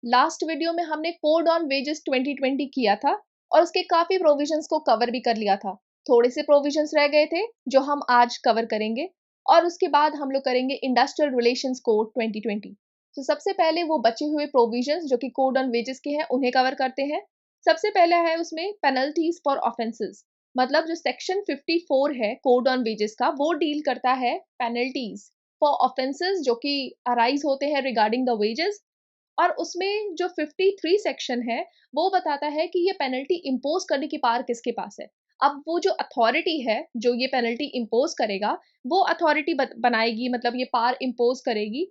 Last video में हमने code on wages 2020 किया था और उसके काफी प्रोविजंस को कवर भी कर लिया था। थोड़े से प्रोविजंस रह गए थे जो हम आज कवर करेंगे और उसके बाद हम लोग करेंगे इंडस्ट्रियल रिलेशंस कोड 2020। तो सबसे पहले वो बचे हुए प्रोविजंस जो कि कोड ऑन वेजेस के हैं उन्हें कवर करते हैं। सबसे पहला है उसमें पेनल्टीज फॉर ऑफेंसेस, मतलब जो सेक्शन 54 है कोड ऑन वेजेस का वो डील करता है पेनल्टीज फॉर ऑफेंसेस जो कि अराइज होते हैं रिगार्डिंग द वेजेस। और उसमें जो 53 सेक्शन है वो बताता है कि ये पेनल्टी इम्पोज करने की पावर किसके पास है। अब वो जो अथॉरिटी है जो ये पेनल्टी इम्पोज करेगा वो अथॉरिटी बनाएगी, मतलब ये पावर इम्पोज करेगी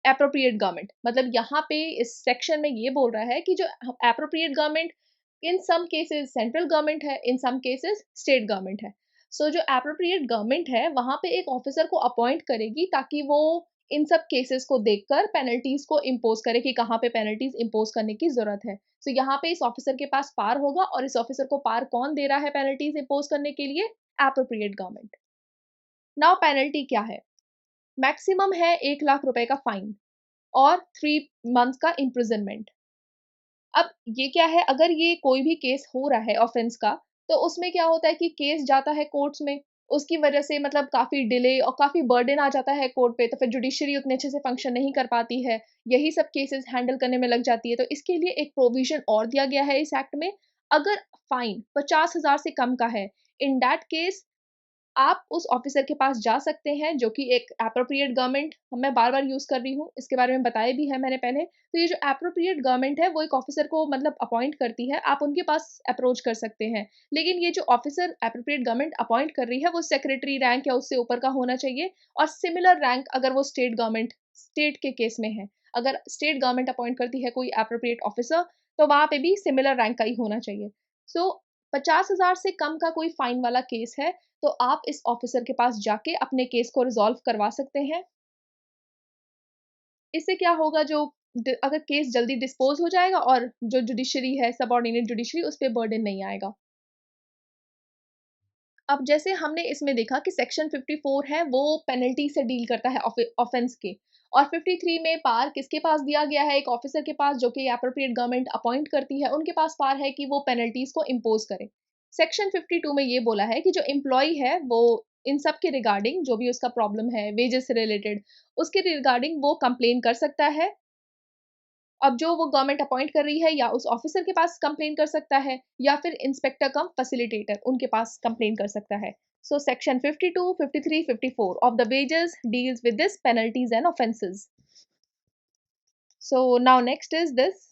एप्रोप्रिएट गवर्नमेंट। मतलब यहाँ पे इस सेक्शन में ये बोल रहा है कि जो appropriate government in some cases central government है, in some cases state government है। सो जो एप्रोप्रिएट गवर्नमेंट है वहाँ पे एक ऑफिसर को अपॉइंट करेगी ताकि वो इन सब केसेस को देखकर पेनल्टीज को इम्पोज करे कि कहाँ पे पेनल्टीज इम्पोज करने की जरूरत है। सो यहाँ पे इस ऑफिसर के पास पार होगा और इस ऑफिसर को पार कौन दे रहा है पेनल्टीज इम्पोज करने के लिए? Appropriate government. नाउ पेनल्टी क्या है? मैक्सिमम है 1 लाख रुपए का फाइन और 3 मंथ का इम्प्रिजनमेंट। अब ये क्या है, अगर ये कोई भी केस हो रहा है ऑफेंस का तो उसमें क्या होता है कि केस जाता है कोर्ट्स में, उसकी वजह से मतलब काफ़ी डिले और काफ़ी बर्डन आ जाता है कोर्ट पे, तो फिर जुडिशरी उतने अच्छे से फंक्शन नहीं कर पाती है, यही सब केसेस हैंडल करने में लग जाती है। तो इसके लिए एक प्रोविजन और दिया गया है इस एक्ट में। अगर फाइन 50,000 से कम का है, इन दैट केस आप उस ऑफिसर के पास जा सकते हैं जो कि एक एप्रोप्रिएट गवर्नमेंट, मैं बार-बार यूज़ कर रही हूँ, इसके बारे में बताया भी है मैंने पहले। तो ये जो एप्रोप्रिएट गवर्नमेंट है वो एक ऑफिसर को मतलब अपॉइंट करती है, आप उनके पास अप्रोच कर सकते हैं। लेकिन ये जो ऑफिसर एप्रोप्रिएट गवर्नमेंट अपॉइंट कर रही है वो सेक्रेटरी रैंक या उससे ऊपर का होना चाहिए और सिमिलर रैंक अगर वो स्टेट गवर्नमेंट स्टेट के केस में है। अगर स्टेट गवर्नमेंट अपॉइंट करती है कोई एप्रोप्रिएट ऑफिसर तो वहाँ पे भी सिमिलर रैंक का ही होना चाहिए। सो 50,000 से कम का कोई फाइन वाला केस है तो आप इस ऑफिसर के पास जाके अपने केस को रिज़ॉल्व करवा सकते हैं। इससे क्या होगा, जो अगर केस जल्दी डिस्पोज़ हो जाएगा और जो जुडिशरी है, सबऑर्डिनेट जुडिशरी, उस पे बर्डन नहीं आएगा। अब जैसे हमने इसमें देखा कि सेक्शन 54 है वो पेनल्टी से डील करता है ऑफेंस के, और 53 में पार किसके पास दिया गया है? एक ऑफिसर के पास जो कि एप्रोप्रिएट गवर्नमेंट अपॉइंट करती है, उनके पास पार है कि वो पेनल्टीज को इम्पोज करे। सेक्शन 52 में ये बोला है कि जो एम्प्लॉय है वो इन सब के रिगार्डिंग जो भी उसका प्रॉब्लम है वेजेस से रिलेटेड, उसके रिगार्डिंग वो कंप्लेन कर सकता है। अब जो वो गवर्नमेंट अपॉइंट कर रही है या उस ऑफिसर के पास कंप्लेन कर सकता है या फिर इंस्पेक्टर कम फैसिलिटेटर उनके पास कंप्लेन कर सकता है। So section 52, 53, 54 of the wages deals with this penalties and offences. So now next is this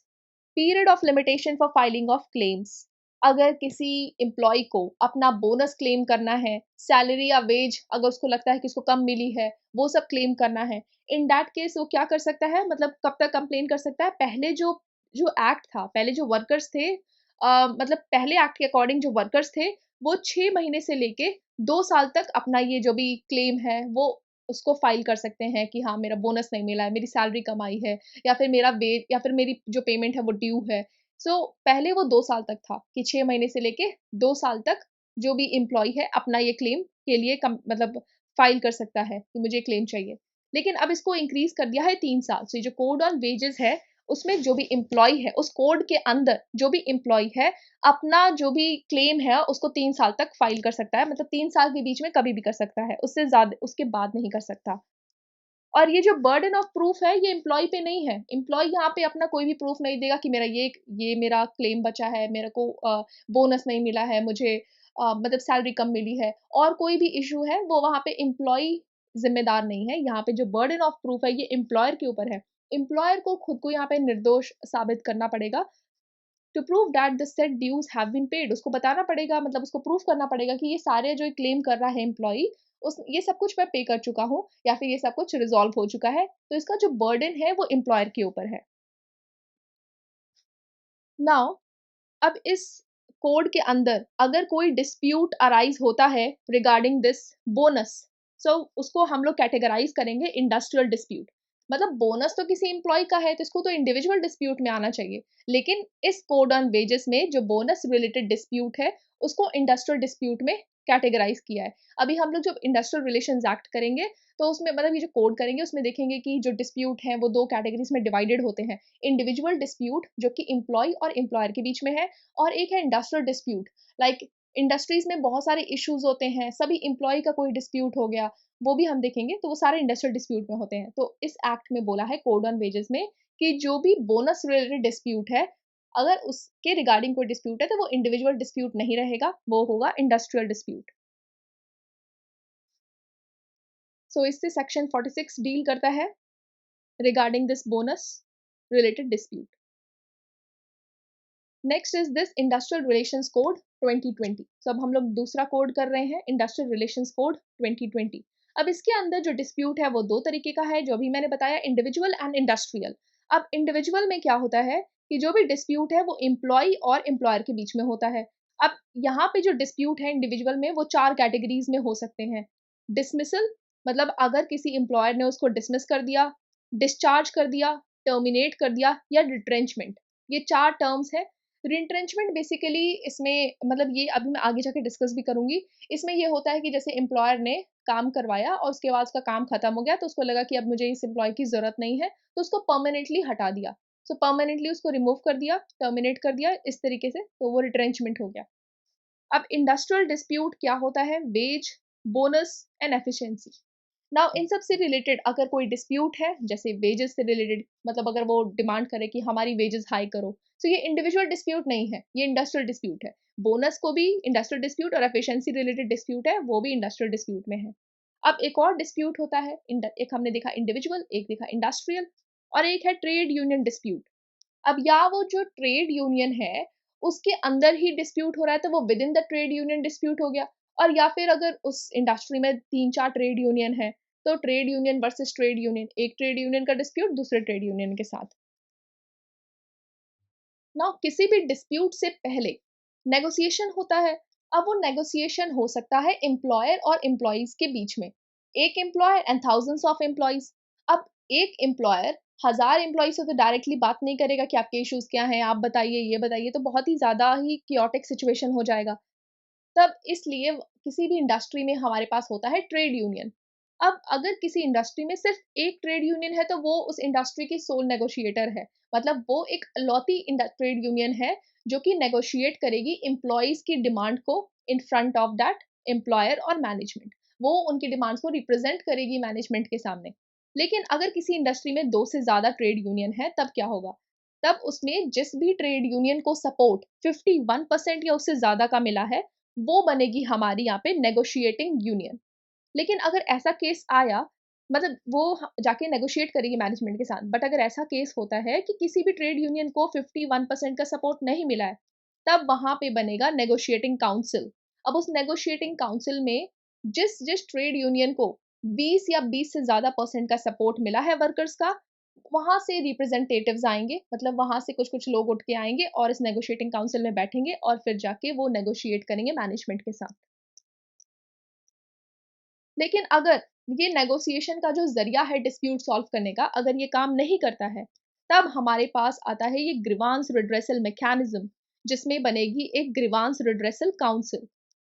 period of limitation for filing of claims. अगर किसी एम्प्लॉय को अपना बोनस क्लेम करना है, सैलरी या वेज अगर उसको लगता है कि उसको कम मिली है, वो सब क्लेम करना है, इन दैट केस वो क्या कर सकता है, मतलब कब तक कंप्लेन कर सकता है? पहले जो जो एक्ट था, पहले जो वर्कर्स थे, मतलब पहले एक्ट के अकॉर्डिंग जो वर्कर्स थे, वो 6 महीने से लेके 2 साल तक अपना ये जो भी क्लेम है, वो उसको फाइल कर सकते हैं कि हाँ, मेरा बोनस नहीं मिला है, मेरी सैलरी कम आई है या फिर मेरा वेज या फिर मेरी जो पेमेंट है वो ड्यू है। सो पहले वो 2 साल तक था कि 6 महीने से लेके 2 साल तक जो भी एम्प्लॉयी है अपना ये क्लेम के लिए मतलब फाइल कर सकता है कि मुझे क्लेम चाहिए। लेकिन अब इसको इंक्रीज़ कर दिया है 3 साल। सो ये जो कोड ऑन वेजेस है, उसमें जो भी एम्प्लॉयी है, उस कोड के अंदर जो भी एम्प्लॉयी है, अपना जो भी क्लेम है उसको 3 साल तक फाइल कर सकता है। मतलब 3 साल के बीच में कभी भी कर सकता है, उससे ज़्यादा उसके बाद नहीं कर सकता। और ये जो बर्डन ऑफ प्रूफ है ये एम्प्लॉयी पे नहीं है। एम्प्लॉयी यहाँ पे अपना कोई भी प्रूफ नहीं देगा कि मेरा ये मेरा क्लेम बचा है, मेरे को बोनस नहीं मिला है, मुझे मतलब सैलरी कम मिली है और कोई भी इश्यू है वो वहाँ पे एम्प्लॉयी ज़िम्मेदार नहीं है। यहाँ पे जो बर्डन ऑफ प्रूफ है ये एम्प्लॉयर के ऊपर है। एम्प्लॉयर को खुद को यहाँ पे निर्दोष साबित करना पड़ेगा। To prove that the said dues have been paid, उसको बताना पड़ेगा, मतलब उसको प्रूफ करना पड़ेगा कि ये सारे जो क्लेम कर रहा है एम्प्लॉई, उस ये सब कुछ मैं पे कर चुका हूँ या फिर ये सब कुछ रिजॉल्व हो चुका है। तो इसका जो बर्डन है वो एम्प्लॉयर के ऊपर है। नाउ अब इस कोड के अंदर अगर कोई डिस्प्यूट अराइज होता है रिगार्डिंग दिस बोनस, सो उसको हम लोग कैटेगराइज करेंगे इंडस्ट्रियल डिस्प्यूट। मतलब बोनस तो किसी एम्प्लॉय का है तो इसको तो इंडिविजुअल डिस्प्यूट में आना चाहिए, लेकिन इस कोड ऑन वेजेस में जो बोनस रिलेटेड डिस्प्यूट है उसको इंडस्ट्रियल डिस्प्यूट में कैटेगराइज किया है। अभी हम लोग जब इंडस्ट्रियल रिलेशंस एक्ट करेंगे तो उसमें मतलब ये जो कोड करेंगे उसमें देखेंगे कि जो डिस्प्यूट हैं वो 2 कैटेगरीज में डिवाइडेड होते हैं। इंडिविजुअल डिस्प्यूट जो कि एम्प्लॉय और एम्प्लॉयर के बीच में है, और एक है इंडस्ट्रियल डिस्प्यूट। लाइक इंडस्ट्रीज में बहुत सारे इश्यूज होते हैं, सभी एम्प्लॉय का कोई डिस्प्यूट हो गया, वो भी हम देखेंगे, तो वो सारे इंडस्ट्रियल डिस्प्यूट में होते हैं। तो इस एक्ट में बोला है कोड ऑन वेजेस में कि जो भी बोनस रिलेटेड डिस्प्यूट है, अगर उसके रिगार्डिंग कोई डिस्प्यूट है तो वो इंडिविजुअल डिस्प्यूट नहीं रहेगा, वो होगा इंडस्ट्रियल डिस्प्यूट। सो इससे सेक्शन 46 डील करता है regarding this bonus related dispute. Next is this industrial relations code 2020। सो अब हम लोग दूसरा कोड कर रहे हैं, इंडस्ट्रियल रिलेशंस कोड 2020। अब इसके अंदर जो डिस्प्यूट है वो 2 तरीके का है, जो भी मैंने बताया, इंडिविजुअल एंड इंडस्ट्रियल। अब इंडिविजुअल में क्या होता है कि जो भी डिस्प्यूट है वो एम्प्लॉय और एम्प्लॉयर के बीच में होता है। अब यहाँ पे जो डिस्प्यूट है इंडिविजुअल में वो 4 कैटेगरीज में हो सकते हैं। डिसमिसल, मतलब अगर किसी एम्प्लॉयर ने उसको डिसमिस कर दिया, डिस्चार्ज कर दिया, टर्मिनेट कर दिया, या रिट्रेंचमेंट, ये 4 टर्म्स है। रिट्रेंचमेंट बेसिकली इसमें मतलब ये अभी मैं आगे जाके डिस्कस भी करूंगी। इसमें ये होता है कि जैसे एम्प्लॉयर ने काम करवाया और उसके बाद उसका काम खत्म हो गया, तो उसको लगा कि अब मुझे इस एम्प्लॉय की जरूरत नहीं है, तो उसको परमानेंटली हटा दिया। सो परमानेंटली उसको रिमूव कर दिया, टर्मिनेट कर दिया इस तरीके से, तो वो रिट्रेंचमेंट हो गया। अब इंडस्ट्रियल डिस्प्यूट क्या होता है? Wage, bonus and efficiency. Now इन सब से रिलेटेड अगर कोई डिस्प्यूट है, जैसे वेजेस से रिलेटेड, मतलब अगर वो डिमांड करे कि हमारी वेजेस हाई करो, तो ये इंडिविजुअल डिस्प्यूट नहीं है, ये इंडस्ट्रियल डिस्प्यूट है। बोनस को भी इंडस्ट्रियल डिस्प्यूट और एफिशिएंसी रिलेटेड डिस्प्यूट है, वो भी इंडस्ट्रियल डिस्प्यूट में है। अब एक और डिस्प्यूट होता है, एक हमने देखा इंडिविजुअल, एक देखा इंडस्ट्रियल, और एक है ट्रेड यूनियन डिस्प्यूट। अब या वो जो ट्रेड यूनियन है उसके अंदर ही डिस्प्यूट हो रहा है तो वो with in the trade union dispute हो गया, और या फिर अगर उस इंडस्ट्री में 3-4 ट्रेड यूनियन है तो trade union versus trade union, एक ट्रेड यूनियन का डिस्प्यूट दूसरे ट्रेड यूनियन के साथ। ना किसी भी डिस्प्यूट से पहले नेगोशिएशन होता है। अब वो नेगोशिएशन हो सकता है एम्प्लॉयर और एम्प्लॉयज के बीच में, एक employer and thousands of employees. अब एक एम्प्लॉयर 1000 एम्प्लॉय से तो डायरेक्टली बात नहीं करेगा कि आपके इश्यूज क्या हैं, आप बताइए, ये बताइए, तो बहुत ही ज्यादा ही क्योटिक सिचुएशन हो जाएगा। तब इसलिए किसी भी इंडस्ट्री में हमारे पास होता है ट्रेड यूनियन। अब अगर किसी इंडस्ट्री में सिर्फ एक ट्रेड यूनियन है तो वो उस इंडस्ट्री की सोल नेगोशिएटर है, मतलब वो एक लौती ट्रेड यूनियन है जो कि नेगोशिएट करेगी एम्प्लॉयज की डिमांड को in front of that employer और मैनेजमेंट। वो उनकी डिमांड्स को रिप्रेजेंट करेगी मैनेजमेंट के सामने। लेकिन अगर किसी इंडस्ट्री में 2 से ज्यादा ट्रेड यूनियन है तब क्या होगा? तब उसमें जिस भी ट्रेड यूनियन को सपोर्ट 51% या उससे ज्यादा का मिला है, वो बनेगी हमारी यहाँ पे नेगोशिएटिंग यूनियन। लेकिन अगर ऐसा केस आया, मतलब वो जाके नेगोशिएट करेगी मैनेजमेंट के साथ, बट अगर ऐसा केस होता है कि किसी भी ट्रेड यूनियन को 51% का सपोर्ट नहीं मिला है, तब वहां पे बनेगा नेगोशिएटिंग काउंसिल। अब उस नेगोशिएटिंग काउंसिल में जिस जिस ट्रेड यूनियन को 20 या 20 से ज्यादा परसेंट का सपोर्ट मिला है वर्कर्स का, वहां से रिप्रेजेंटेटिव्स आएंगे, मतलब वहां से कुछ कुछ लोग उठ के आएंगे और इस नेगोशिएटिंग काउंसिल में बैठेंगे और फिर जाके वो नेगोशिएट करेंगे मैनेजमेंट के साथ। लेकिन अगर ये नेगोशिएशन का जो ज़रिया है डिस्प्यूट सॉल्व करने का, अगर ये काम नहीं करता है, तब हमारे पास आता है ये ग्रीवांस रिड्रेसल मैकेनिज्म, जिसमें बनेगी एक ग्रीवांस रिड्रेसल काउंसिल।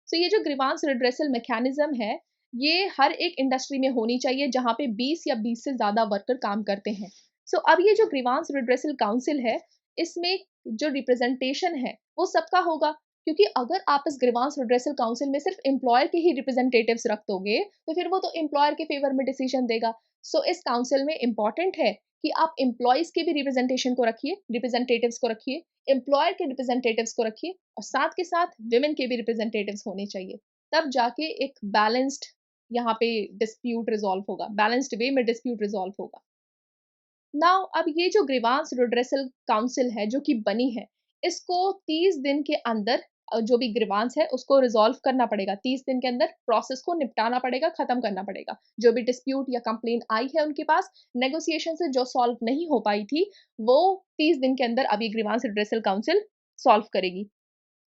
तो ये जो ग्रीवांस रिड्रेसल मैकेनिज्म है, ये हर एक इंडस्ट्री में होनी चाहिए जहाँ पे 20 या 20 से ज़्यादा वर्कर काम करते हैं। सो अब ये जो ग्रीवांस रिड्रेसल काउंसिल है, इसमें जो रिप्रेजेंटेशन है वो सबका होगा, क्योंकि अगर आप इस ग्रीवांस रिड्रेसल काउंसिल में सिर्फ एम्प्लॉयर के ही रिप्रेजेंटेटिव्स रख दोगे तो फिर वो तो एम्प्लॉयर के फेवर में डिसीजन देगा। सो इस काउंसिल में इंपॉर्टेंट है कि आप एम्प्लॉयज के भी रिप्रेजेंटेशन को रखिए, रिप्रेजेंटेटिव्स को रखिए, एम्प्लॉयर के रिप्रेजेंटेटिव्स को रखिए, और साथ के साथ विमेन के भी रिप्रेजेंटेटिव्स होने चाहिए। तब जाके एक बैलेंस्ड यहाँ पे डिस्प्यूट रिजॉल्व होगा, बैलेंस्ड वे में डिस्प्यूट रिजॉल्व होगा। नाउ अब ये जो ग्रीवांस रिड्रेसल काउंसिल है जो कि बनी है, इसको 30 दिन के अंदर जो भी ग्रीवांस है उसको रिजॉल्व करना पड़ेगा। 30 दिन के अंदर प्रोसेस को निपटाना पड़ेगा, खत्म करना पड़ेगा। जो भी डिस्प्यूट या कंप्लेन आई है उनके पास, नेगोशिएशन से जो सॉल्व नहीं हो पाई थी, वो 30 दिन के अंदर अब ये ग्रीवांस रिड्रेसल काउंसिल सॉल्व करेगी।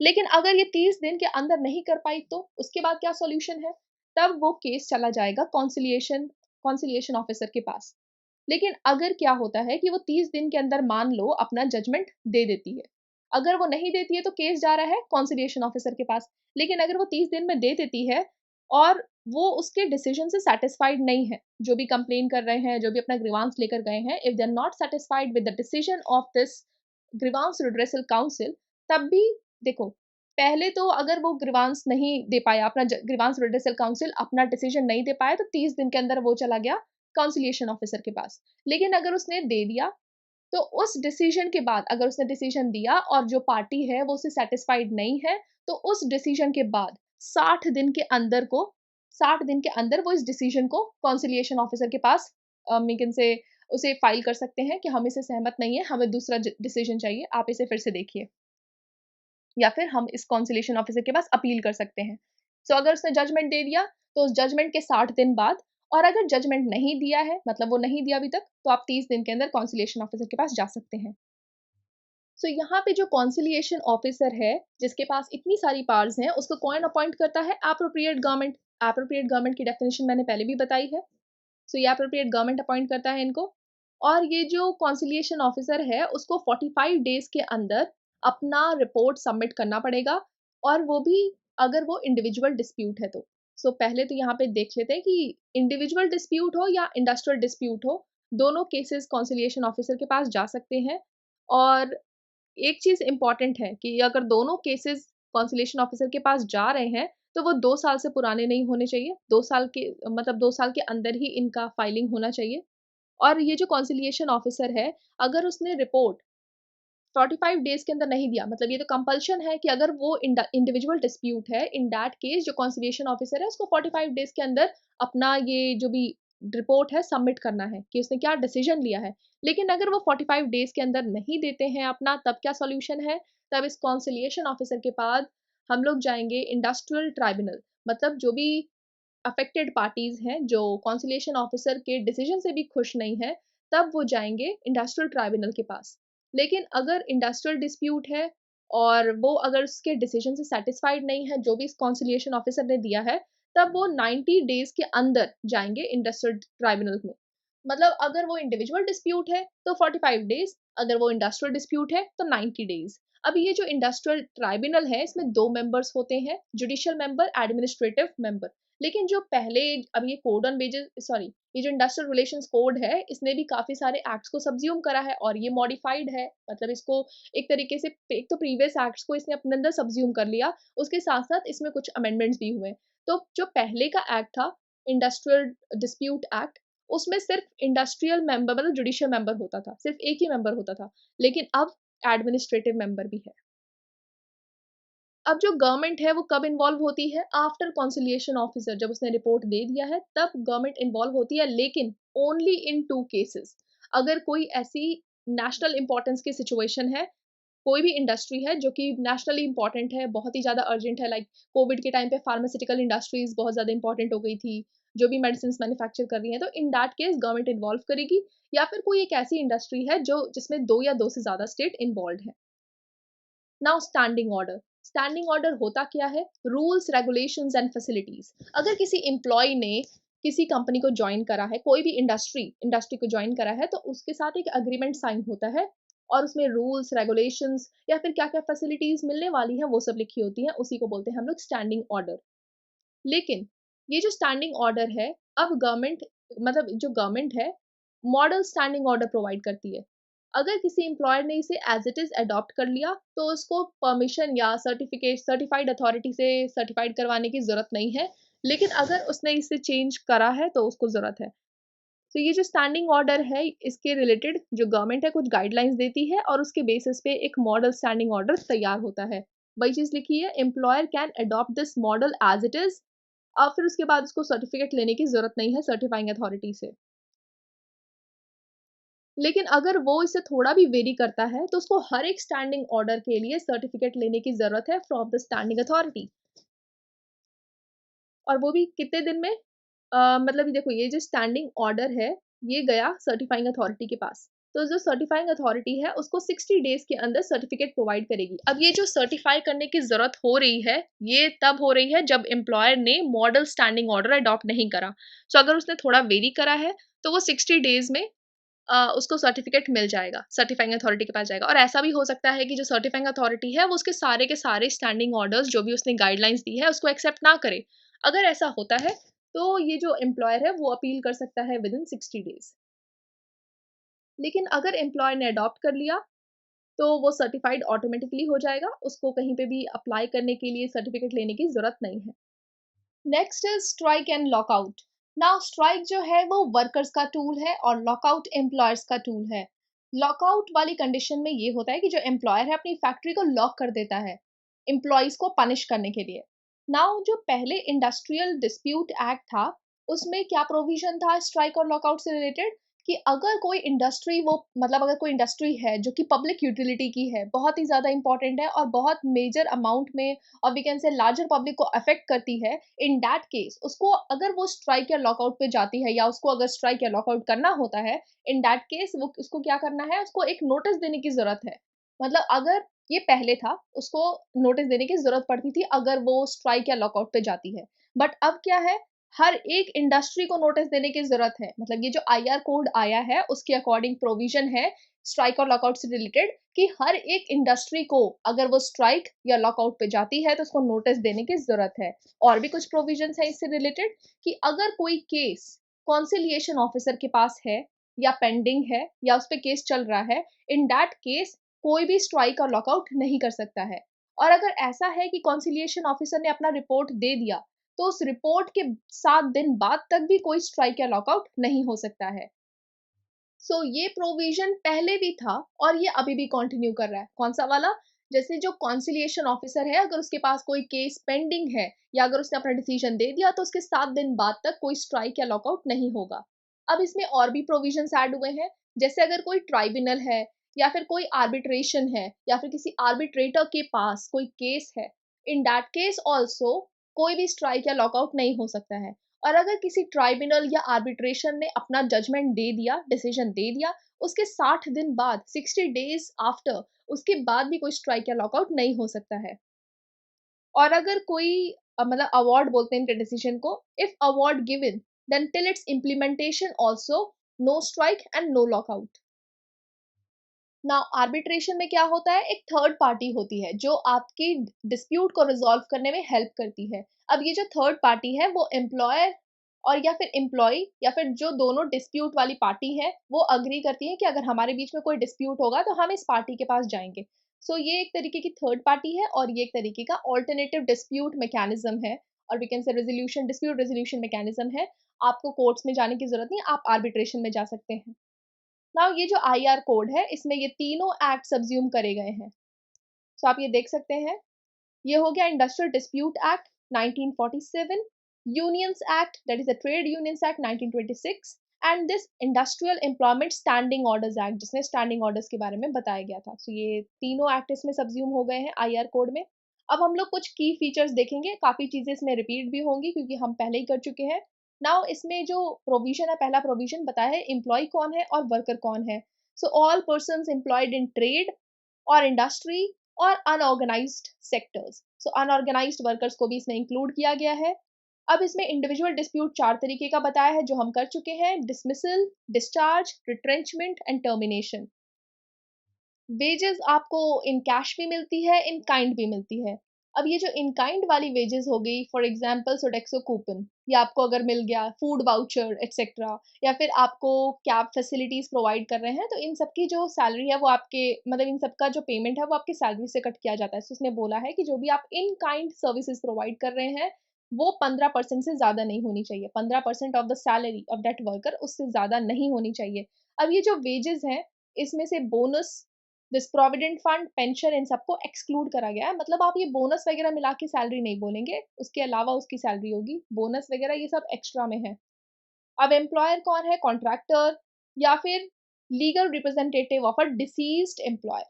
लेकिन अगर ये 30 दिन के अंदर नहीं कर पाई तो उसके बाद क्या सॉल्यूशन है? तब वो केस चला जाएगा कॉन्सिलिएशन कॉन्सिलिएशन ऑफिसर के पास। लेकिन अगर क्या होता है कि वो 30 दिन के अंदर मान लो अपना जजमेंट दे देती है, अगर वो नहीं देती है तो केस जा रहा है कॉन्सिलिएशन ऑफिसर के पास। लेकिन अगर वो 30 दिन में दे देती है और वो उसके डिसीजन से सेटिस्फाइड नहीं है, जो भी कंप्लेन कर रहे हैं, जो भी अपना ग्रीवांस लेकर गए हैं, if they are not satisfied with the decision of this grievance redressal council, तब भी देखो, पहले तो अगर वो ग्रीवांस नहीं दे पाया, अपना ग्रीवांस रिड्रेसल काउंसिल अपना डिसीजन नहीं दे पाया, तो 30 दिन के अंदर वो चला गया कॉन्सिलिएशन ऑफिसर के पास। लेकिन अगर उसने दे दिया, तो उस डिसीजन के बाद अगर उसने डिसीजन दिया और जो पार्टी है वो उससे सेटिस्फाइड नहीं है, तो उस डिसीजन के बाद 60 दिन के अंदर को 60 दिन के अंदर वो इस डिसीजन को कॉन्सिलिएशन ऑफिसर के पास मीन से उसे फाइल कर सकते हैं कि हम इसे सहमत नहीं है, हमें दूसरा डिसीजन चाहिए, आप इसे फिर से देखिए, या फिर हम इस कॉन्सिलिएशन ऑफिसर के पास अपील कर सकते हैं। सो अगर उसने जजमेंट दे दिया, तो उस जजमेंट के 60 दिन बाद, और अगर जजमेंट नहीं दिया है, मतलब वो नहीं दिया अभी तक, तो आप 30 दिन के अंदर कॉन्सिलिएशन ऑफिसर के पास जा सकते हैं। सो यहाँ पे जो कॉन्सिलिएशन ऑफिसर है, जिसके पास इतनी सारी पावर्स हैं, उसको कौन अपॉइंट करता है? Appropriate government. एप्रोप्रिएट गवर्नमेंट की डेफिनेशन मैंने पहले भी बताई है। सो ये एप्रोप्रिएट गवर्नमेंट अपॉइंट करता है इनको। और ये जो कॉन्सिलिएशन ऑफिसर है, उसको 45 डेज के अंदर अपना रिपोर्ट सबमिट करना पड़ेगा, और वो भी अगर वो इंडिविजुअल डिस्प्यूट है तो। सो पहले तो यहाँ पे देख लेते हैं कि इंडिविजुअल डिस्प्यूट हो या इंडस्ट्रियल डिस्प्यूट हो, दोनों केसेस कॉन्सिलिएशन ऑफिसर के पास जा सकते हैं। और एक चीज़ इम्पॉर्टेंट है कि अगर दोनों केसेस कॉन्सिलिएशन ऑफिसर के पास जा रहे हैं, तो वो 2 साल से पुराने नहीं होने चाहिए। 2 साल के मतलब 2 साल के अंदर ही इनका फाइलिंग होना चाहिए। और ये जो कॉन्सिलिएशन ऑफिसर है, अगर उसने रिपोर्ट 45 डेज़ के अंदर नहीं दिया, मतलब ये तो कंपल्शन है कि अगर वो इंडिविजुअल डिस्प्यूट है, इन दैट केस जो कॉन्सिलिएशन ऑफिसर है, उसको 45 डेज़ के अंदर अपना ये जो भी रिपोर्ट है सबमिट करना है कि उसने क्या डिसीजन लिया है। लेकिन अगर वो 45 डेज़ के अंदर नहीं देते हैं अपना, तब क्या सॉल्यूशन है? तब इस कॉन्सिलिएशन ऑफिसर के पास हम लोग जाएँगे इंडस्ट्रियल ट्राइब्यूनल, मतलब जो भी अफेक्टेड पार्टीज़ हैं, जो कॉन्सिलिएशन ऑफिसर के डिसीजन से भी खुश नहीं है, तब वो जाएँगे इंडस्ट्रियल ट्राइब्यूनल के पास। लेकिन अगर इंडस्ट्रियल डिस्प्यूट है और वो अगर उसके डिसीजन से सैटिस्फाइड नहीं है, जो भी इस कॉन्सिलिएशन ऑफिसर ने दिया है, तब वो 90 डेज़ के अंदर जाएँगे इंडस्ट्रियल ट्राइब्यूनल में। मतलब अगर वो इंडिविजुअल डिस्प्यूट है, तो 45 डेज़, अगर वो इंडस्ट्रियल डिस्प्यूट है, तो 90 डेज़। अब ये जो इंडस्ट्रियल ट्राइब्यूनल है, इसमें 2 मेंबर्स होते हैं, जुडिशियल मेंबर, एडमिनिस्ट्रेटिव मेंबर। लेकिन जो पहले अब ये कोड ऑन वेजेस सॉरी ये जो इंडस्ट्रियल रिलेशंस कोड है, इसने भी काफ़ी सारे एक्ट्स को सब्ज्यूम करा है और ये मॉडिफाइड है। मतलब इसको एक तरीके से एक तो प्रीवियस एक्ट्स को इसने अपने अंदर सब्ज्यूम कर लिया, उसके साथ-साथ इसमें कुछ अमेंडमेंट्स भी हुए। तो जो पहले का एक्ट था, इंडस्ट्रियल डिस्प्यूट एक्ट, उसमें सिर्फ इंडस्ट्रियल मेंबर मतलब जुडिशियल मेंबर होता था, सिर्फ एक ही मेंबर होता था। लेकिन अब एडमिनिस्ट्रेटिव मेंबर भी है। अब जो गवर्नमेंट है वो कब इन्वॉल्व होती है? आफ्टर कॉन्सिलिएशन ऑफिसर जब उसने रिपोर्ट दे दिया है, तब गवर्नमेंट इन्वॉल्व होती है, लेकिन ओनली इन 2 केसेस। अगर कोई ऐसी नेशनल इंपॉर्टेंस की सिचुएशन है, कोई भी इंडस्ट्री है जो कि नेशनली इंपॉर्टेंट है, बहुत ही ज़्यादा अर्जेंट है, लाइक कोविड के टाइम पे फार्मास्यूटिकल इंडस्ट्रीज़ बहुत ज़्यादा इंपॉर्टेंट हो गई थी, जो भी मेडिसिन्स मैन्युफैक्चर कर रही हैं, तो इन दैट केस गवर्नमेंट इन्वॉल्व करेगी। या फिर कोई एक ऐसी इंडस्ट्री है जो जिसमें 2 या 2 से ज़्यादा स्टेट इन्वॉल्वड हैं। नाउ स्टैंडिंग ऑर्डर होता क्या है? Rules, regulations and facilities. अगर किसी एम्प्लॉय ने किसी कंपनी को ज्वाइन करा है, कोई भी इंडस्ट्री को ज्वाइन करा है, तो उसके साथ एक अग्रीमेंट साइन होता है और उसमें रूल्स, रेगुलेशंस या फिर क्या क्या फैसिलिटीज मिलने वाली हैं वो सब लिखी होती हैं, उसी को बोलते हैं हम लोग स्टैंडिंग ऑर्डर। लेकिन ये जो स्टैंडिंग ऑर्डर है, अब गवर्नमेंट मतलब जो गवर्नमेंट है, मॉडल स्टैंडिंग ऑर्डर प्रोवाइड करती है। अगर किसी एम्प्लॉयर ने इसे एज इट इज़ अडॉप्ट कर लिया, तो उसको परमिशन या सर्टिफाइड अथॉरिटी से सर्टिफाइड करवाने की ज़रूरत नहीं है। लेकिन अगर उसने इसे चेंज करा है, तो उसको ज़रूरत है। तो ये जो स्टैंडिंग ऑर्डर है, इसके रिलेटेड जो गवर्नमेंट है कुछ गाइडलाइंस देती है और उसके बेसिस पे एक मॉडल स्टैंडिंग ऑर्डर तैयार होता है। वही चीज़ लिखी है, employer can adopt this model as it is. अब फिर उसके बाद उसको सर्टिफिकेट लेने की ज़रूरत नहीं है सर्टिफाइंग अथॉरिटी से। लेकिन अगर वो इससे थोड़ा भी वेरी करता है, तो उसको हर एक स्टैंडिंग ऑर्डर के लिए सर्टिफिकेट लेने की ज़रूरत है फ्रॉम द स्टैंडिंग अथॉरिटी। और वो भी कितने दिन में? मतलब ये देखो, ये जो स्टैंडिंग ऑर्डर है, ये गया सर्टिफाइंग अथॉरिटी के पास। तो जो सर्टिफाइंग अथॉरिटी है, उसको 60 डेज़ के अंदर सर्टिफिकेट प्रोवाइड करेगी। अब ये जो सर्टिफाई करने की ज़रूरत हो रही है, ये तब हो रही है जब एम्प्लॉयर ने मॉडल स्टैंडिंग ऑर्डर अडॉप्ट नहीं करा। सो अगर उसने थोड़ा वेरी करा है, तो वो 60 डेज़ में उसको सर्टिफिकेट मिल जाएगा, सर्टिफाइंग अथॉरिटी के पास जाएगा। और ऐसा भी हो सकता है कि जो सर्टिफाइंग अथॉरिटी है वो उसके सारे के सारे स्टैंडिंग ऑर्डर्स जो भी उसने गाइडलाइंस दी है उसको एक्सेप्ट ना करे। अगर ऐसा होता है तो ये जो एम्प्लॉयर है वो अपील कर सकता है विद इन 60 डेज। लेकिन अगर एम्प्लॉयर ने अडॉप्ट कर लिया तो वो सर्टिफाइड ऑटोमेटिकली हो जाएगा, उसको कहीं पे भी अप्लाई करने के लिए सर्टिफिकेट लेने की जरूरत नहीं है। Next is strike and lockout. Now strike जो है वो वर्कर्स का टूल है और लॉकआउट एम्प्लॉयर्स का टूल है। लॉकआउट वाली कंडीशन में ये होता है कि जो एम्प्लॉयर है अपनी फैक्ट्री को लॉक कर देता है एम्प्लॉयज को पनिश करने के लिए। नाउ जो पहले इंडस्ट्रियल डिस्प्यूट एक्ट था उसमें क्या प्रोविजन था स्ट्राइक और लॉकआउट से रिलेटेड, कि अगर कोई इंडस्ट्री वो मतलब अगर कोई इंडस्ट्री है जो कि पब्लिक यूटिलिटी की है, बहुत ही ज़्यादा इंपॉर्टेंट है और बहुत मेजर अमाउंट में और we can say larger public को अफेक्ट करती है, इन दैट केस उसको अगर वो स्ट्राइक या लॉकआउट पे जाती है या उसको अगर स्ट्राइक या लॉकआउट करना होता है, इन दैट केस वो उसको क्या करना है, उसको एक नोटिस देने की ज़रूरत है। मतलब अगर ये पहले था, उसको नोटिस देने की ज़रूरत पड़ती थी अगर वो स्ट्राइक या लॉकआउट पे जाती है। बट अब क्या है, हर एक इंडस्ट्री को नोटिस देने की ज़रूरत है। मतलब ये जो आईआर कोड आया है उसके अकॉर्डिंग प्रोविज़न है स्ट्राइक और लॉकआउट से रिलेटेड कि हर एक इंडस्ट्री को अगर वो स्ट्राइक या लॉकआउट पे जाती है तो उसको नोटिस देने की ज़रूरत है। और भी कुछ प्रोविज़न्स हैं इससे रिलेटेड कि अगर कोई केस कॉन्सिलिएशन ऑफिसर के पास है या पेंडिंग है या उस पे केस चल रहा है, इन दैट केस कोई भी स्ट्राइक और लॉकआउट नहीं कर सकता है। और अगर ऐसा है कि कॉन्सिलिएशन ऑफिसर ने अपना रिपोर्ट दे दिया तो उस रिपोर्ट के 7 दिन बाद तक भी कोई स्ट्राइक या लॉकआउट नहीं हो सकता है। सो ये प्रोविजन पहले भी था और ये अभी भी कंटिन्यू कर रहा है। कौन सा वाला? जैसे जो कॉन्सिलिएशन ऑफिसर है अगर उसके पास कोई केस पेंडिंग है या अगर उसने अपना डिसीजन दे दिया तो उसके 7 दिन बाद तक कोई स्ट्राइक या लॉकआउट नहीं होगा। अब इसमें और भी प्रोविजंस ऐड हुए हैं, जैसे अगर कोई ट्राइब्यूनल है या फिर कोई आर्बिट्रेशन है या फिर किसी आर्बिट्रेटर के पास कोई केस है, इन दैट केस ऑल्सो कोई भी स्ट्राइक या लॉकआउट नहीं हो सकता है। और अगर किसी ट्राइब्यूनल या आर्बिट्रेशन ने अपना जजमेंट दे दिया, डिसीजन दे दिया, उसके 60 दिन बाद 60 डेज आफ्टर उसके बाद भी कोई स्ट्राइक या लॉकआउट नहीं हो सकता है। और अगर कोई मतलब अवार्ड बोलते हैं इनके डिसीजन को, if award given then till its implementation also no strike and no lockout. ना आर्बिट्रेशन में क्या होता है, एक थर्ड पार्टी होती है जो आपकी डिस्प्यूट को रिजॉल्व करने में हेल्प करती है। अब ये जो थर्ड पार्टी है वो एम्प्लॉयर और या फिर एम्प्लॉय या फिर जो दोनों डिस्प्यूट वाली पार्टी है वो अग्री करती है कि अगर हमारे बीच में कोई डिस्प्यूट होगा तो हम इस पार्टी के पास जाएंगे। सो ये एक तरीके की थर्ड पार्टी है और ये एक तरीके का ऑल्टरनेटिव डिस्प्यूट मैकेनिज्म है और we can say resolution dispute resolution mechanism है। आपको कोर्ट्स में जाने की जरूरत नहीं, आप आर्बिट्रेशन में जा सकते हैं। नाउ ये जो आईआर कोड है इसमें ये तीनों एक्ट सब्ज्यूम करे गए हैं। सो आप ये देख सकते हैं, ये हो गया industrial dispute act 1947, unions act that is the trade unions act 1926 and this industrial employment standing orders act जिसमें स्टैंडिंग ऑर्डर्स के बारे में बताया गया था। सो ये तीनों एक्ट इसमें सब्ज्यूम हो गए हैं आईआर कोड में। अब हम लोग कुछ की फीचर्स देखेंगे, काफी चीजें इसमें रिपीट भी होंगी क्योंकि हम पहले ही कर चुके हैं। नाउ इसमें जो प्रोविजन है, पहला प्रोविजन बताया है एम्प्लॉय कौन है और वर्कर कौन है। So all persons employed in trade और इंडस्ट्री और अनऑर्गेनाइज्ड सेक्टर्स। सो अनऑर्गेनाइज्ड वर्कर्स को भी इसमें इंक्लूड किया गया है। अब इसमें इंडिविजुअल डिस्प्यूट 4 तरीके का बताया है जो हम कर चुके हैं, dismissal, discharge, retrenchment and termination. Wages आपको इन कैश भी मिलती है, इन काइंड भी मिलती है। अब ये जो इन काइंड वाली वेजेस हो गई, फॉर एग्जांपल सोडेक्सो कूपन, या आपको अगर मिल गया फूड वाउचर एक्सेट्रा, या फिर आपको कैब फैसिलिटीज प्रोवाइड कर रहे हैं, तो इन सब की जो सैलरी है वो आपके मतलब इन सब का जो पेमेंट है वो आपकी सैलरी से कट किया जाता है। तो इसमें बोला है कि जो भी आप इन काइंड सर्विसेज प्रोवाइड कर रहे हैं वो 15% से ज़्यादा नहीं होनी चाहिए। 15% of the salary of that worker, उससे ज़्यादा नहीं होनी चाहिए। अब ये जो वेजेस हैं इसमें से bonus, this provident fund, pension, इन सबको एक्सक्लूड करा गया है। मतलब आप ये बोनस वगैरह मिला के सैलरी नहीं बोलेंगे, उसके अलावा उसकी सैलरी होगी। बोनस वगैरह ये सब एक्स्ट्रा में है। अब एम्प्लॉयर कौन है, कॉन्ट्रैक्टर या फिर legal representative of a deceased employer.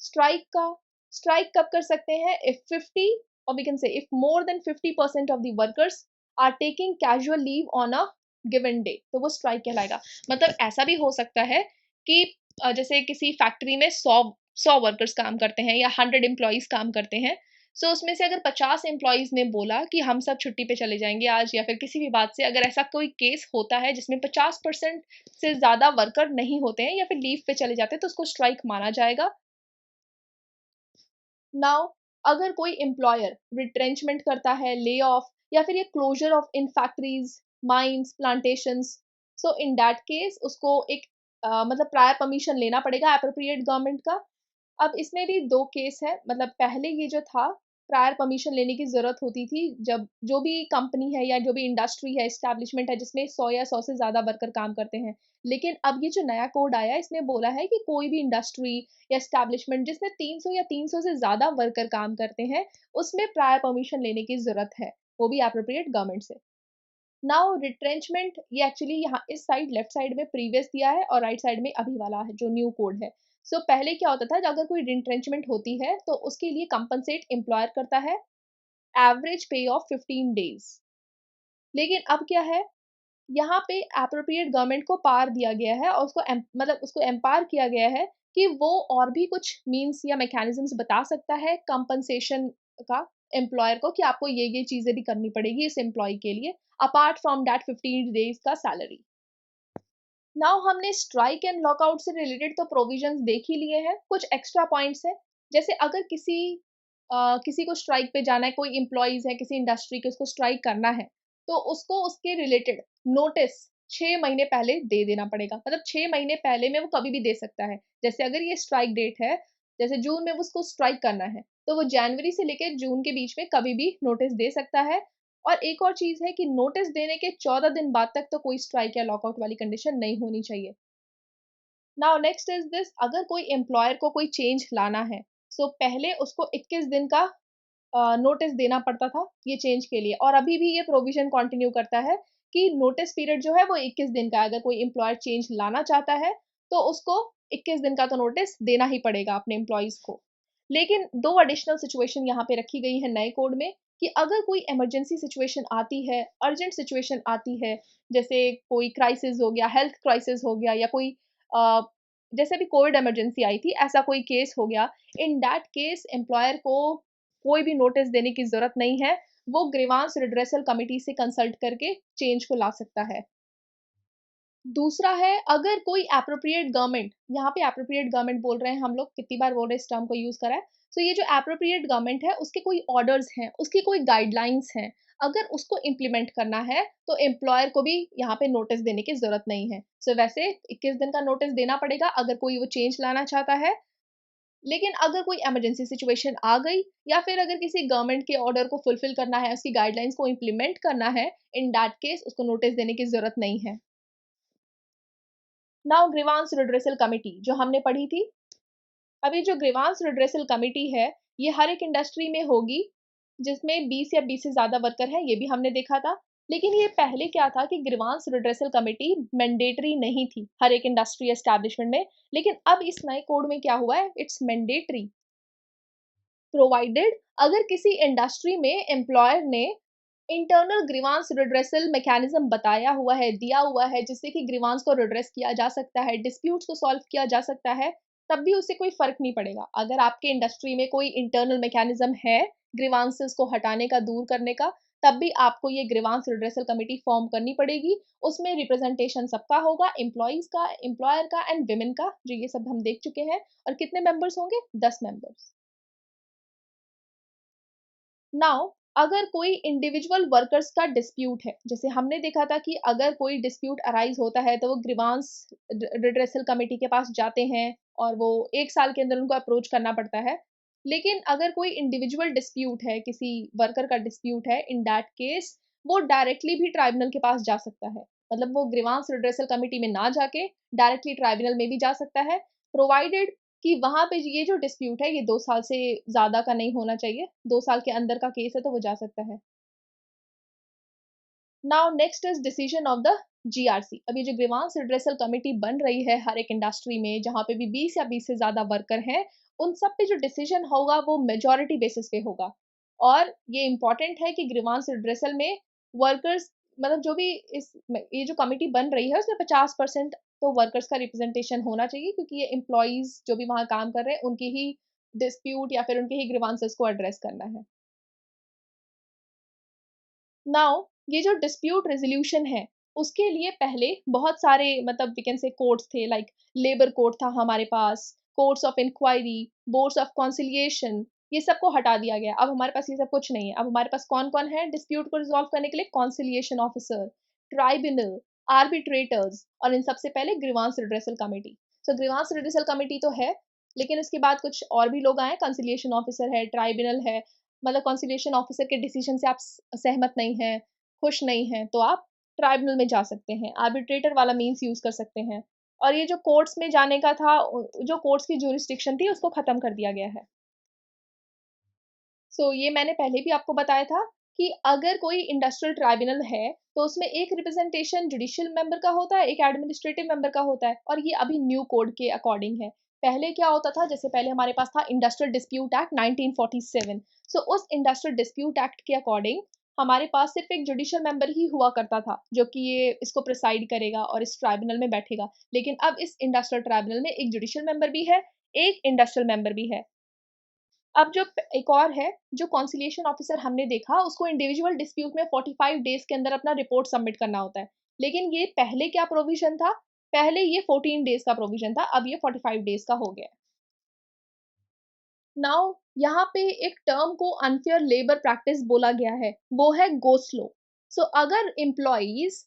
Strike का स्ट्राइक कब कर सकते हैं, इफ 50 और we can say if more than 50% of the workers are taking casual leave on a given day, तो वो स्ट्राइक कहलाएगा। मतलब ऐसा भी हो सकता है कि जैसे किसी फैक्ट्री में 100 वर्कर्स काम करते हैं या 100 एम्प्लॉयज काम करते हैं, सो उसमें से अगर 50 एम्प्लॉइज़ ने बोला कि हम सब छुट्टी पे चले जाएँगे आज या फिर किसी भी बात से अगर ऐसा कोई केस होता है जिसमें 50% से ज़्यादा वर्कर नहीं होते हैं या फिर लीव पे चले जाते हैं तो उसको स्ट्राइक माना जाएगा। नाउ अगर कोई एम्प्लॉयर रिट्रेंचमेंट करता है, ले ऑफ या फिर ये क्लोजर ऑफ इन factories, mines, plantations, so in that case उसको एक मतलब प्रायर परमिशन लेना पड़ेगा एप्रोप्रिएट गवर्नमेंट का। अब इसमें भी 2 केस हैं, मतलब पहले ये जो था प्रायर परमिशन लेने की ज़रूरत होती थी जब जो भी कंपनी है या जो भी इंडस्ट्री है, एस्टैब्लिशमेंट है जिसमें 100 या 100 से ज़्यादा वर्कर काम करते हैं। लेकिन अब ये जो नया कोड आया है इसमें बोला है कि कोई भी इंडस्ट्री या एस्टैब्लिशमेंट जिसमें 300 या 300 से ज़्यादा वर्कर काम करते हैं, उसमें प्रायर परमिशन लेने की ज़रूरत है, वो भी एप्रोप्रिएट गवर्नमेंट से। नाउ रिट्रेंचमेंट ये एक्चुअली यहाँ इस साइड लेफ्ट साइड में प्रीवियस दिया है और राइट साइड में अभी वाला है जो न्यू कोड है। सो पहले क्या होता था अगर कोई रिट्रेंचमेंट होती है तो उसके लिए कंपनसेट एम्प्लॉयर करता है एवरेज पे ऑफ 15 डेज। लेकिन अब क्या है, यहाँ पे एप्रोप्रिएट गवर्नमेंट को पावर दिया गया है और उसको मतलब उसको एम्पावर किया गया है कि वो और भी कुछ मीन्स या मैकेनिज्म्स बता सकता है कंपनसेशन का एम्प्लॉयर को कि आपको ये चीज़ें भी करनी पड़ेगी इस एम्प्लॉय के लिए अपार्ट फ्रॉम दैट 15 डेज का सैलरी। नाउ हमने स्ट्राइक एंड लॉकआउट से रिलेटेड तो प्रोविजंस देख ही लिए हैं, कुछ एक्स्ट्रा पॉइंट्स हैं। जैसे अगर किसी को स्ट्राइक पे जाना है, कोई एम्प्लॉइज है किसी इंडस्ट्री के उसको स्ट्राइक करना है, तो उसको उसके रिलेटेड नोटिस 6 महीने पहले दे देना पड़ेगा। मतलब 6 महीने पहले में वो कभी भी दे सकता है। जैसे अगर ये स्ट्राइक डेट है, जैसे जून में उसको स्ट्राइक करना है, तो वो जनवरी से लेकर जून के बीच में कभी भी नोटिस दे सकता है। और एक और चीज़ है कि नोटिस देने के 14 दिन बाद तक तो कोई स्ट्राइक या लॉकआउट वाली कंडीशन नहीं होनी चाहिए। नाउ नेक्स्ट इज़ दिस, अगर कोई एम्प्लॉयर को कोई चेंज लाना है, सो पहले उसको 21 दिन का नोटिस देना पड़ता था ये चेंज के लिए और अभी भी ये प्रोविज़न कंटिन्यू करता है कि नोटिस पीरियड जो है वो 21 दिन का है। अगर कोई एम्प्लॉयर चेंज लाना चाहता है, तो उसको 21 दिन का तो नोटिस देना ही पड़ेगा अपने एम्प्लॉइज़ को। लेकिन 2 एडिशनल सिचुएशन यहाँ पे रखी गई है नए कोड में कि अगर कोई इमरजेंसी सिचुएशन आती है, अर्जेंट सिचुएशन आती है, जैसे कोई क्राइसिस हो गया, हेल्थ क्राइसिस हो गया या कोई अ, जैसे अभी कोविड इमरजेंसी आई थी, ऐसा कोई केस हो गया, इन दैट केस एम्प्लॉयर को कोई भी नोटिस देने की ज़रूरत नहीं है, वो ग्रीवांस रिड्रेसल कमिटी से कंसल्ट करके चेंज को ला सकता है। दूसरा है अगर कोई एप्रोप्रिएट गवर्नमेंट, यहाँ पे एप्रोप्रिएट गवर्नमेंट बोल रहे हैं हम लोग, कितनी बार बोल रहे हैं इस टर्म को यूज़ करा है। सो ये जो एप्रोप्रिएट गवर्नमेंट है उसके कोई ऑर्डर्स हैं, उसकी कोई गाइडलाइंस हैं, अगर उसको इम्प्लीमेंट करना है तो एम्प्लॉयर को भी यहाँ पे नोटिस देने की ज़रूरत नहीं है। सो वैसे 21 दिन का नोटिस देना पड़ेगा अगर कोई वो चेंज लाना चाहता है। लेकिन अगर कोई इमरजेंसी सिचुएशन आ गई या फिर अगर किसी गवर्नमेंट के ऑर्डर को फुलफिल करना है, उसकी गाइडलाइंस को इम्प्लीमेंट करना है, इन दैट केस उसको नोटिस देने की ज़रूरत नहीं है। नाउ ग्रीवांस रिड्रेसल कमिटी जो हमने पढ़ी थी, अब ये जो ग्रीवांस रिड्रेसल कमिटी है, ये हर एक इंडस्ट्री में होगी जिसमें 20 या 20 से ज़्यादा वर्कर हैं, ये भी हमने देखा था। लेकिन ये पहले क्या था कि ग्रीवांस रिड्रेसल कमिटी मैंडेटरी नहीं थी हर एक इंडस्ट्री एस्टैब्लिशमेंट में, लेकिन अब इस नए कोड में क्या हुआ है, इट्स मैंडेटरी प्रोवाइडेड अगर किसी इंडस्ट्री में एम्प्लॉयर ने इंटरनल ग्रीवांस रिड्रेसल मैकेनिज्म बताया हुआ है, दिया हुआ है, जिससे कि ग्रीवांस को रिड्रेस किया जा सकता है, डिस्प्यूट्स को सॉल्व किया जा सकता है, तब भी उससे कोई फ़र्क नहीं पड़ेगा। अगर आपके इंडस्ट्री में कोई इंटरनल मैकेनिज्म है, ग्रीवांसेस को हटाने का, दूर करने का, तब भी आपको ये ग्रीवांस रिड्रेसल कमिटी फ़ॉर्म करनी पड़ेगी। उसमें रिप्रेजेंटेशन सबका होगा, एम्प्लॉइज़ का, एम्प्लॉयर का एंड वुमेन का, जो ये सब हम देख चुके हैं। और कितने मेंबर्स होंगे? 10 मेंबर्स। नाउ अगर कोई इंडिविजुअल वर्कर्स का डिस्प्यूट है, जैसे हमने देखा था कि अगर कोई डिस्प्यूट अराइज होता है तो वो ग्रीवांस रिड्रेसल कमेटी के पास जाते हैं और वो 1 साल के अंदर उनको अप्रोच करना पड़ता है। लेकिन अगर कोई इंडिविजुअल डिस्प्यूट है, किसी वर्कर का डिस्प्यूट है, इन दैट केस वो डायरेक्टली भी ट्राइब्यूनल के पास जा सकता है। मतलब वो ग्रीवांस रिड्रेसल कमेटी में ना जाके डायरेक्टली ट्राइब्यूनल में भी जा सकता है, प्रोवाइडेड कि वहाँ पे ये जो डिस्प्यूट है ये 2 साल से ज़्यादा का नहीं होना चाहिए, 2 साल के अंदर का केस है तो वो जा सकता है। Now next is decision of the GRC. अब ये जो ग्रीवांस रिड्रेसल कमिटी बन रही है हर एक इंडस्ट्री में जहाँ पे भी 20 या 20 से ज़्यादा वर्कर हैं, उन सब पे जो डिसीजन होगा वो मेजॉरिटी बेसिस पे होगा। और ये इम्पोर्टेंट है कि ग्रीवांस रिड्रेसल में वर्कर्स मतलब जो भी ये जो कमिटी बन रही है उसमें 50% तो वर्कर्स का रिप्रेजेंटेशन होना चाहिए क्योंकि ये एम्प्लॉइज़ जो भी वहाँ काम कर रहे हैं उनकी ही डिस्प्यूट या फिर उनके ही ग्रीवांसेस को एड्रेस करना है। नाउ ये जो डिस्प्यूट रेजोल्यूशन है, उसके लिए पहले बहुत सारे मतलब वी कैन से कोर्ट्स थे, लाइक लेबर कोर्ट था हमारे पास, courts of inquiry, boards of conciliation, ये सबको हटा दिया गया। अब हमारे पास ये सब कुछ नहीं है। अब हमारे पास कौन-कौन है डिस्प्यूट को रिज़ॉल्व करने के लिए? कॉन्सिलिएशन ऑफिसर, ट्राइब्यूनल, आर्बिट्रेटर्स और इन सबसे पहले ग्रीवांस रिड्रेसल कमिटी। सो ग्रीवांस रिड्रेसल कमिटी तो है, लेकिन उसके बाद कुछ और भी लोग आए, कंसिलिएशन ऑफिसर है, ट्राइब्यूनल है, मतलब कंसिलिएशन ऑफिसर के डिसीजन से आप सहमत नहीं हैं, खुश नहीं हैं, तो आप ट्राइब्यूनल में जा सकते हैं, आर्बिट्रेटर वाला मीन्स यूज़ कर सकते हैं। और ये जो कोर्ट्स में जाने का था, जो कोर्ट्स की ज्यूरिसडिक्शन थी, उसको खत्म कर दिया गया है। ये मैंने पहले भी आपको बताया था कि अगर कोई इंडस्ट्रियल ट्राइब्यूनल है, तो उसमें एक रिप्रेजेंटेशन जुडिशियल मेंबर का होता है, एक एडमिनिस्ट्रेटिव मेंबर का होता है, और ये अभी न्यू कोड के अकॉर्डिंग है। पहले क्या होता था, जैसे पहले हमारे पास था इंडस्ट्रियल डिस्प्यूट एक्ट 1947। उस इंडस्ट्रियल डिस्प्यूट एक्ट के अकॉर्डिंग हमारे पास सिर्फ एक जुडिशियल मेंबर ही हुआ करता था, जो कि ये इसको प्रिसाइड करेगा और इस ट्राइब्यूनल में बैठेगा। लेकिन अब इस इंडस्ट्रियल ट्राइब्यूनल में एक जुडिशियल मेंबर भी है, एक इंडस्ट्रियल मेंबर भी है। अब जो एक और है, जो कॉन्सिलिएशन ऑफिसर हमने देखा, उसको इंडिविजुअल डिस्प्यूट में 45 डेज के अंदर अपना रिपोर्ट सबमिट करना होता है। लेकिन ये पहले क्या प्रोविजन था? पहले ये 14 डेज का प्रोविजन था, अब ये 45 डेज का हो गया है। नाउ यहाँ पे एक टर्म को अनफेयर लेबर प्रैक्टिस बोला गया है, वो है गो स्लो। अगर एम्प्लॉइज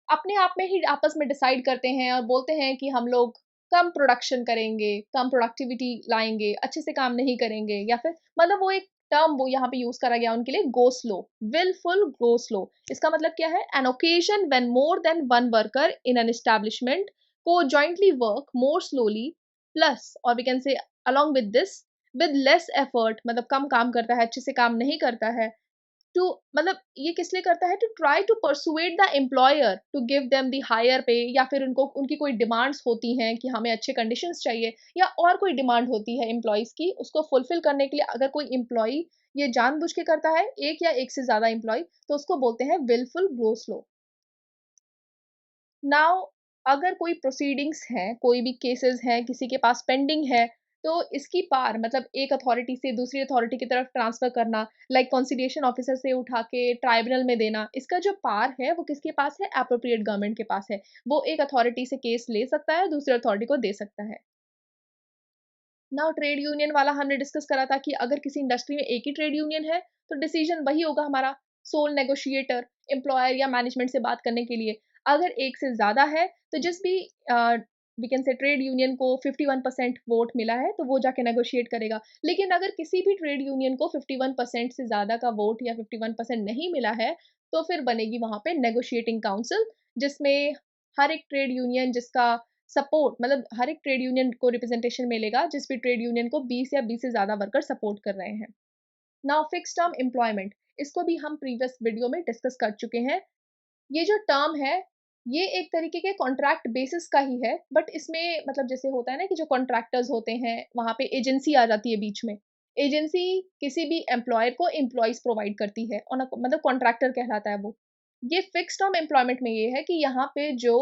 अपने आप में ही आपस में डिसाइड करते हैं और बोलते हैं कि हम लोग कम प्रोडक्शन करेंगे, कम प्रोडक्टिविटी लाएंगे, अच्छे से काम नहीं करेंगे, या फिर मतलब वो एक टर्म वो यहाँ पे यूज करा गया उनके लिए, go slow, wilful go slow. इसका मतलब क्या है? An occasion when more than one worker in an establishment को jointly work more slowly, plus और we can say along with this with less effort, मतलब कम काम करता है, अच्छे से काम नहीं करता है, टू मतलब ये किस लिए करता है? To try to persuade the employer to give them the higher pay, या फिर उनको उनकी कोई डिमांड्स होती हैं कि हमें अच्छे कंडीशंस चाहिए, या और कोई डिमांड होती है एम्प्लॉइज की, उसको फुलफिल करने के लिए अगर कोई एम्प्लॉय ये जानबूझ के करता है, एक या एक से ज्यादा एम्प्लॉय, तो उसको बोलते हैं विलफुल ग्लो स्लो। नाउ अगर कोई प्रोसीडिंग्स हैं, कोई भी केसेस हैं, किसी के पास पेंडिंग है, तो इसकी पार मतलब एक अथॉरिटी से दूसरी अथॉरिटी की तरफ ट्रांसफर करना, लाइक कॉन्सिलिएशन ऑफिसर से उठा के ट्राइब्यूनल में देना, इसका जो पार है वो किसके पास है? एप्रोप्रिएट गवर्नमेंट के पास है। वो एक अथॉरिटी से केस ले सकता है, दूसरी अथॉरिटी को दे सकता है। नाउ ट्रेड यूनियन वाला हमने डिस्कस करा था कि अगर किसी इंडस्ट्री में एक ही ट्रेड यूनियन है, तो डिसीजन वही होगा हमारा, सोल नेगोशिएटर, एम्प्लॉयर या मैनेजमेंट से बात करने के लिए। अगर एक से ज़्यादा है, तो जिस भी we can say trade union को 51% वोट मिला है, तो वो जाके नेगोशिएट करेगा। लेकिन अगर किसी भी ट्रेड यूनियन को 51% से ज़्यादा का वोट या 51% नहीं मिला है, तो फिर बनेगी वहाँ पे नेगोशिएटिंग काउंसिल, जिसमें हर एक ट्रेड यूनियन जिसका सपोर्ट मतलब हर एक ट्रेड यूनियन को रिप्रेजेंटेशन मिलेगा, जिस भी ट्रेड यूनियन को 20 या 20 से ज़्यादा वर्कर सपोर्ट कर रहे हैं। नाउ फिक्स टर्म एम्प्लॉयमेंट, इसको भी हम प्रीवियस वीडियो में डिस्कस कर चुके हैं। ये जो टर्म है, ये एक तरीके के कॉन्ट्रैक्ट बेसिस का ही है, बट इसमें मतलब जैसे होता है ना कि जो कॉन्ट्रैक्टर्स होते हैं, वहाँ पे एजेंसी आ जाती है बीच में। एजेंसी किसी भी एम्प्लॉयर को एम्प्लॉइज प्रोवाइड करती है, और मतलब कॉन्ट्रैक्टर कहलाता है वो। ये फिक्स टर्म एम्प्लॉयमेंट में ये है कि यहाँ पे जो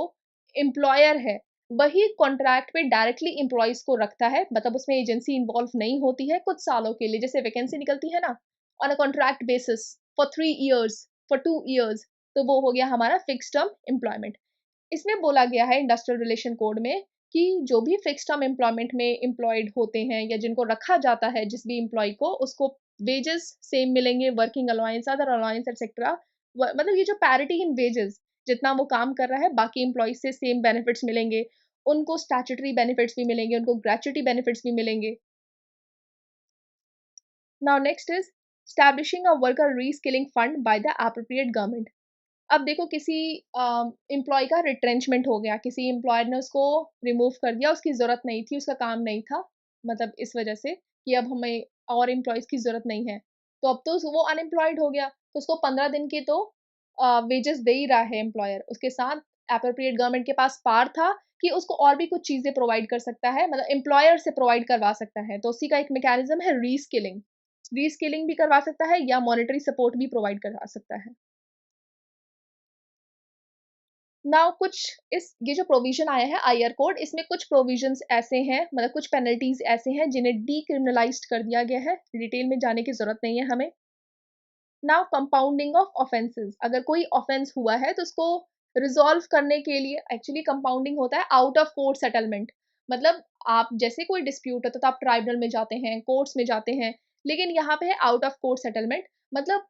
एम्प्लॉयर है, वही कॉन्ट्रैक्ट पे डायरेक्टली एम्प्लॉइज को रखता है, मतलब उसमें एजेंसी इन्वॉल्व नहीं होती है कुछ सालों के लिए, जैसे वैकेंसी निकलती है ना, on a contract basis for 3 years, for 2 years, तो वो हो गया हमारा फिक्स टर्म एम्प्लॉयमेंट। इसमें बोला गया है इंडस्ट्रियल रिलेशन कोड में कि जो भी फिक्स टर्म एम्प्लॉयमेंट में एम्प्लॉयड होते हैं या जिनको रखा जाता है, जिस भी एम्प्लॉय को, उसको वेजेस सेम मिलेंगे, working allowance, other allowance etcetera, मतलब ये जो पैरिटी इन वेजेस, जितना वो काम कर रहा है बाकी एम्प्लॉयज से सेम बेनिफिट्स मिलेंगे, उनको स्टैट्यूटरी बेनिफिट्स भी मिलेंगे, उनको ग्रेच्युटी बेनिफिट्स भी मिलेंगे। Now next is establishing a worker reskilling fund by the appropriate government. अब देखो किसी एम्प्लॉय का रिट्रेंचमेंट हो गया, किसी एम्प्लॉयर ने उसको रिमूव कर दिया, उसकी ज़रूरत नहीं थी, उसका काम नहीं था, मतलब इस वजह से कि अब हमें और एम्प्लॉयज़ की ज़रूरत नहीं है, तो अब तो वो अनएम्प्लॉयड हो गया, तो उसको 15 दिन के तो वेजेस दे ही रहा है एम्प्लॉयर। उसके साथ एप्रोप्रिएट गवर्नमेंट के पास पावर था कि उसको और भी कुछ चीज़ें प्रोवाइड कर सकता है, मतलब एम्प्लॉयर से प्रोवाइड करवा सकता है, तो उसी का एक मैकेनिज्म है रीस्किलिंग। रीस्किलिंग भी करवा सकता है या मॉनेटरी सपोर्ट भी प्रोवाइड करवा सकता है। नाउ कुछ ये जो प्रोविजन आया है आईआर कोड, इसमें कुछ प्रोविजंस ऐसे हैं, मतलब कुछ पेनल्टीज ऐसे हैं जिन्हें डीक्रिमिनलाइज्ड कर दिया गया है। डिटेल में जाने की जरूरत नहीं है हमें। नाउ कंपाउंडिंग ऑफ ऑफेंसेस, अगर कोई ऑफेंस हुआ है तो उसको रिजॉल्व करने के लिए एक्चुअली कंपाउंडिंग होता है आउट ऑफ कोर्ट सेटलमेंट। मतलब आप जैसे कोई डिस्प्यूट होता है तो आप ट्राइब्यूनल में जाते हैं, कोर्ट्स में जाते हैं, लेकिन यहाँ पे है आउट ऑफ कोर्ट सेटलमेंट। मतलब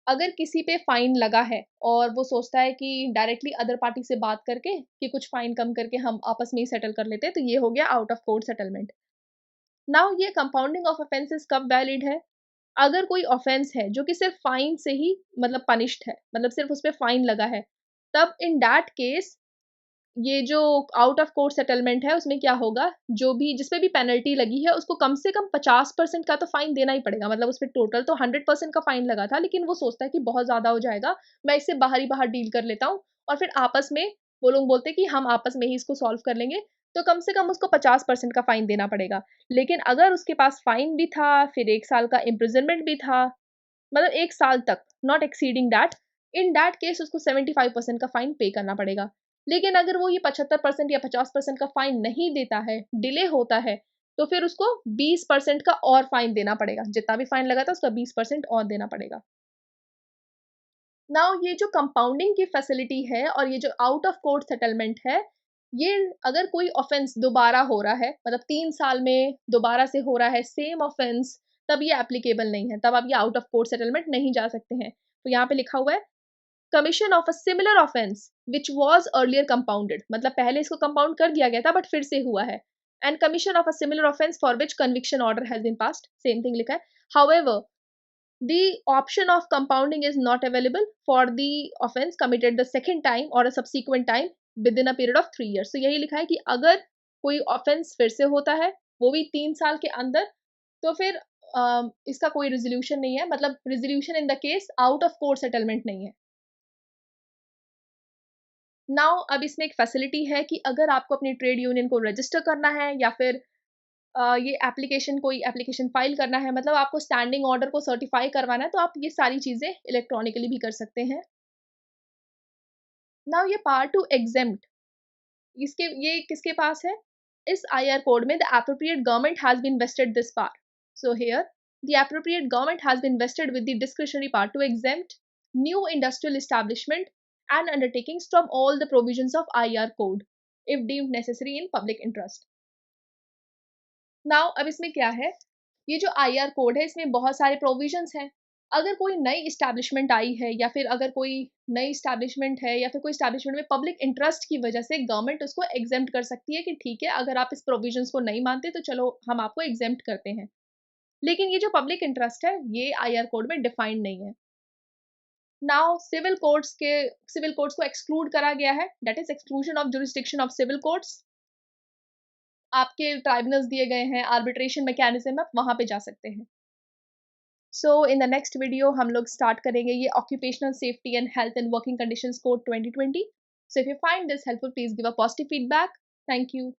अगर किसी पे फाइन लगा है और वो सोचता है कि डायरेक्टली अदर पार्टी से बात करके कि कुछ फाइन कम करके हम आपस में ही सेटल कर लेते हैं, तो ये हो गया out of court settlement. Now ये कंपाउंडिंग ऑफ ऑफेंसेस कब वैलिड है? अगर कोई ऑफेंस है जो कि सिर्फ फाइन से ही मतलब पनिश्ड है, मतलब सिर्फ उस पे फाइन लगा है, तब इन दैट केस ये जो आउट ऑफ कोर्ट सेटलमेंट है उसमें क्या होगा, जो भी जिसपे भी पेनल्टी लगी है उसको कम से कम 50% का तो फाइन देना ही पड़ेगा। मतलब उस पर टोटल तो 100% का फाइन लगा था, लेकिन वो सोचता है कि बहुत ज्यादा हो जाएगा, मैं इससे बाहर ही बाहर डील कर लेता हूँ, और फिर आपस में वो लोग बोलते हैं कि हम आपस में ही इसको सॉल्व कर लेंगे, तो कम से कम उसको 50% का फाइन देना पड़ेगा। लेकिन अगर उसके पास फाइन भी था, फिर 1 साल का इम्प्रिजनमेंट भी था, मतलब 1 साल तक, not exceeding that, in that case उसको 75% का फाइन पे करना पड़ेगा। लेकिन अगर वो ये 75% या 50% का फाइन नहीं देता है, डिले होता है, तो फिर उसको 20% का और फाइन देना पड़ेगा। जितना भी फाइन लगा था उसका 20% और देना पड़ेगा। नाउ ये जो कंपाउंडिंग की फैसिलिटी है और ये जो आउट ऑफ कोर्ट सेटलमेंट है, ये अगर कोई ऑफेंस दोबारा हो रहा है, मतलब 3 साल में दोबारा से हो रहा है सेम ऑफेंस, तब ये एप्लीकेबल नहीं है, तब आप ये आउट ऑफ कोर्ट सेटलमेंट नहीं जा सकते हैं। तो यहाँ पे लिखा हुआ है commission of a similar offence which was earlier compounded, मतलब पहले इसको कंपाउंड कर दिया गया था बट फिर से हुआ है, and commission of a similar offence for which conviction order has been passed, same thing लिखा है। However the option of compounding is not available for the offense committed the second time or a subsequent time within a period of 3 years। तो यही लिखा है कि अगर कोई offence फिर से होता है, वो भी 3 साल के अंदर, तो फिर इसका कोई रिजोल्यूशन नहीं है, मतलब resolution in the case out of court settlement नहीं है। नाउ अब इसमें एक फैसिलिटी है कि अगर आपको अपनी ट्रेड यूनियन को रजिस्टर करना है या फिर ये कोई एप्लीकेशन फाइल करना है, मतलब आपको स्टैंडिंग ऑर्डर को सर्टिफाई करवाना है, तो आप ये सारी चीज़ें इलेक्ट्रॉनिकली भी कर सकते हैं। नाउ ये पावर टू एग्जेम्प्ट, ये किसके पास है? इस आईआर कोड में the appropriate government has been vested this power. So here the appropriate government has been vested with the discretionary power to exempt new industrial establishment and undertakings from all the provisions of IR code if deemed necessary in public interest. Now अब इसमें क्या है, ये जो IR code है इसमें बहुत सारे प्रोविजंस हैं। अगर कोई नई इस्टेब्लिशमेंट आई है या फिर अगर कोई नई इस्टेब्लिशमेंट है या फिर कोई इस्टेब्लिशमेंट में पब्लिक इंटरेस्ट की वजह से गवर्नमेंट उसको एग्जेम्प्ट कर सकती है कि ठीक है, अगर आप इस प्रोविजंस को नहीं मानते तो चलो हम आपको एग्जेम्प्ट करते हैं। लेकिन ये जो पब्लिक इंटरेस्ट है ये आईआर कोड में डिफाइंड नहीं है। नाउ सिविल कोर्ट्स को एक्सक्लूड करा गया है, that is exclusion of jurisdiction of civil courts. आपके ट्राइब्यूनल्स दिए गए हैं, आर्बिट्रेशन मैकेनिज्म आप वहां पे जा सकते हैं। सो इन द नेक्स्ट वीडियो हम लोग स्टार्ट करेंगे ये occupational safety and health and working conditions code 2020। So if you find this helpful please give a positive feedback. Thank you.